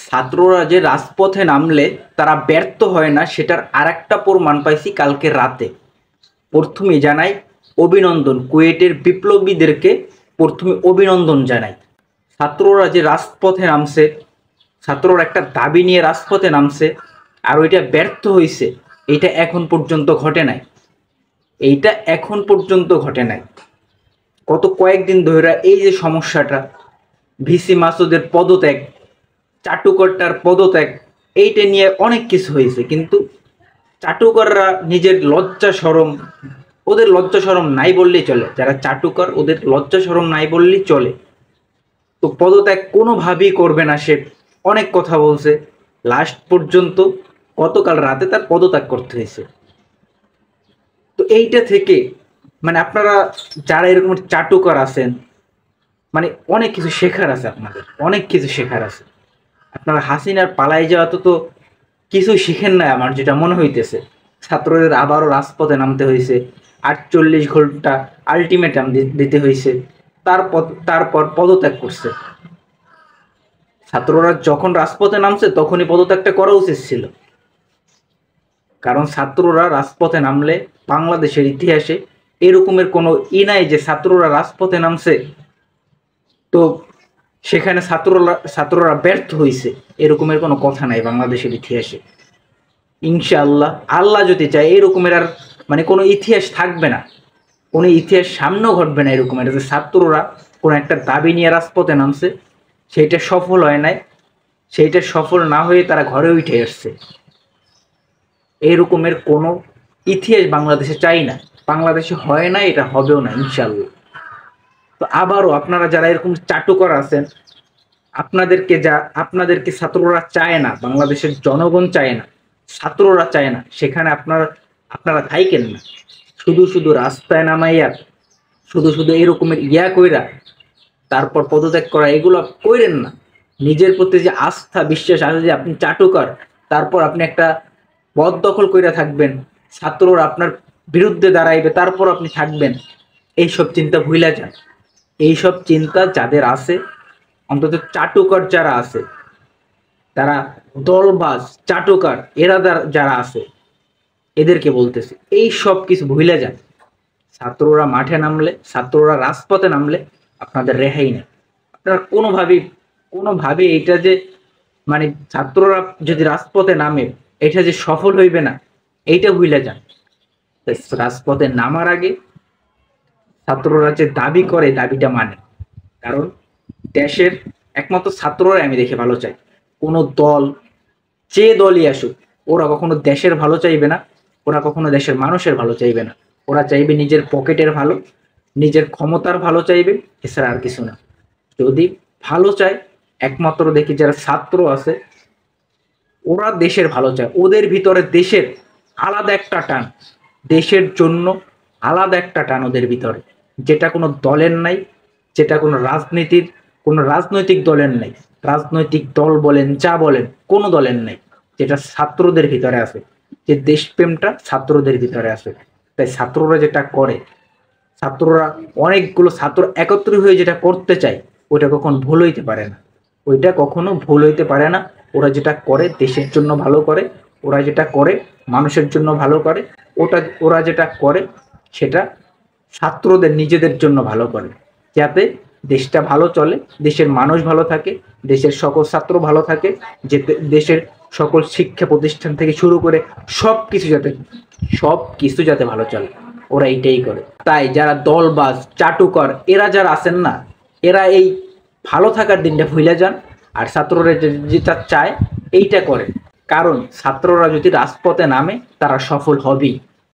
ছাত্ররা যে রাজপথে নামলে তারা ব্যর্থ হয় না সেটার আরেকটা প্রমাণ পাইছি কালকে রাতে। প্রথমে জানাই অভিনন্দন, কুয়েটের বিপ্লবীদেরকে প্রথমে অভিনন্দন জানাই। ছাত্ররা যে রাজপথে নামছে, ছাত্ররা একটা দাবি নিয়ে রাজপথে নামছে আর ওইটা ব্যর্থ হয়েছে, এইটা এখন পর্যন্ত ঘটে নাই। এইটা এখন পর্যন্ত ঘটে নাই। গত কয়েকদিন ধরে এই যে সমস্যাটা, ভিসি মাসুদের পদত্যাগ, চাটুকারটার পদত্যাগ, এইটা নিয়ে অনেক কিছু হয়েছে, কিন্তু চাটুকাররা নিজের লজ্জা সরম, ওদের লজ্জা সরম নাই বললেই চলে। যারা চাটুকার ওদের লজ্জা সরম নাই বললেই চলে। তো পদত্যাগ কোনোভাবেই করবে না সে, অনেক কথা বলছে, লাস্ট পর্যন্ত গতকাল রাতে তার পদত্যাগ করতে হয়েছে। তো এইটা থেকে মানে আপনারা যারা এরকম চাটুকার আছেন, মানে অনেক কিছু শেখার আছে, আপনাদের অনেক কিছু শেখার আছে। আপনারা হাসিনার পালাই যাওয়া তো কিছু শিখেন না আমার যেটা মনে হইতেছে। ছাত্রদের আবারও রাজপথে নামতে হয়েছে, 48 ঘন্টা আলটিমেটাম দিতে হয়েছে, তারপর পদত্যাগ করছে। ছাত্ররা যখন রাজপথে নামছে তখনই পদত্যাগটা করা উচিত ছিল, কারণ ছাত্ররা রাজপথে নামলে বাংলাদেশের ইতিহাসে এরকমের কোনো নাই যে ছাত্ররা রাজপথে নামছে তো সেখানে ছাত্ররা ব্যর্থ হয়েছে, এরকমের কোনো কথা নাই বাংলাদেশের ইতিহাসে। ইনশাআল্লাহ আল্লাহ যদি চায় এরকমের আর মানে কোনো ইতিহাস থাকবে না, কোনো ইতিহাস সামনেও ঘটবে না এরকমের যে ছাত্ররা কোনো একটা দাবি নিয়ে রাজপথে নামছে, সেইটা সফল হয় নাই, সেইটা সফল না হয়ে তারা ঘরে উঠে আসছে। এরকমের কোনো ইতিহাস বাংলাদেশে চাই না, বাংলাদেশে হয় না, এটা হবেও না ইনশাআল্লাহ। তো আবারও আপনারা যারা এরকম চাটুকার আছেন, আপনাদেরকে ছাত্ররা চায় না, বাংলাদেশের জনগণ চায় না, ছাত্ররা চায় না, সেখানে আপনারা থাইকেন না। শুধু রাস্তায় নামাইয়া শুধু এরকমের কইরা তারপর পদত্যাগ করা, এগুলো কইরেন না। নিজের প্রতি যে আস্থা বিশ্বাস আছে যে আপনি চাটুকার, তারপর আপনি একটা পদ দখল কইরা থাকবেন, ছাত্ররা আপনার বিরুদ্ধে দাঁড়াইবে, তারপর আপনি থাকবেন, এইসব চিন্তা ভুইলা যান। এইসব চিন্তা যাদের আছে, অন্তত চাটুকার যারা আছে, তারা দলবাজ চাটুকার এরা যারা আছে, এদেরকে বলতেছে এই সব কিছু ভুলে যান। ছাত্ররা মাঠে নামলে, ছাত্ররা রাজপথে নামলে আপনাদের রেহাই নেই। আপনারা কোনোভাবে এটা যে মানে ছাত্ররা যদি রাজপথে নামে এটা যে সফল হইবে না, এইটা ভুলে যান। রাজপথে নামার আগে ছাত্ররা যে দাবি করে দাবিটা মানে, কারণ দেশের একমাত্র ছাত্ররাই আমি দেখে ভালো চাই। কোনো দল যে দলই আসুক, ওরা কখনো দেশের ভালো চাইবে না, ওরা কখনো দেশের মানুষের ভালো চাইবে না। ওরা চাইবে নিজের পকেটের ভালো, নিজের ক্ষমতার ভালো চাইবে, এছাড়া আর কিছু না। যদি ভালো চায়, একমাত্র দেখি যারা ছাত্র আছে ওরা দেশের ভালো চায়, ওদের ভিতরে দেশের আলাদা একটা টান, দেশের জন্য আলাদা একটা টান ওদের ভিতরে, যেটা কোনো দলের নাই, যেটা কোনো রাজনৈতিক দলের নাই। রাজনৈতিক দল বলেন, যা বলেন, কোনো দলের নাই, যেটা ছাত্রদের ভিতরে আছে, যে দেশপ্রেমটা ছাত্রদের ভিতরে আছে। তাই ছাত্ররা যেটা করে, ছাত্ররা অনেকগুলো ছাত্র একত্রিত হয়ে যেটা করতে চায়, ওইটা কখনো ভুল হইতে পারে না, ওইটা কখনো ভুল হইতে পারে না। ওরা যেটা করে দেশের জন্য ভালো করে, ওরা যেটা করে মানুষের জন্য ভালো করে, ওরা যেটা করে সেটা ছাত্রদের নিজেদের জন্য ভালো করে, যাতে দেশটা ভালো চলে, দেশের মানুষ ভালো থাকে, দেশের সকল ছাত্র ভালো থাকে, যে দেশের সকল শিক্ষা প্রতিষ্ঠান থেকে শুরু করে সব কিছু যাতে ভালো চলে, ওরা এইটাই করে। তাই যারা দলবাজ চাটুকর এরা যারা আছেন না, এরা এই ভালো থাকার দিনটা ভুলে যান, আর ছাত্ররা যেটা চায় এইটা করে। কারণ ছাত্ররা যদি রাজপথে নামে তারা সফল হবেই।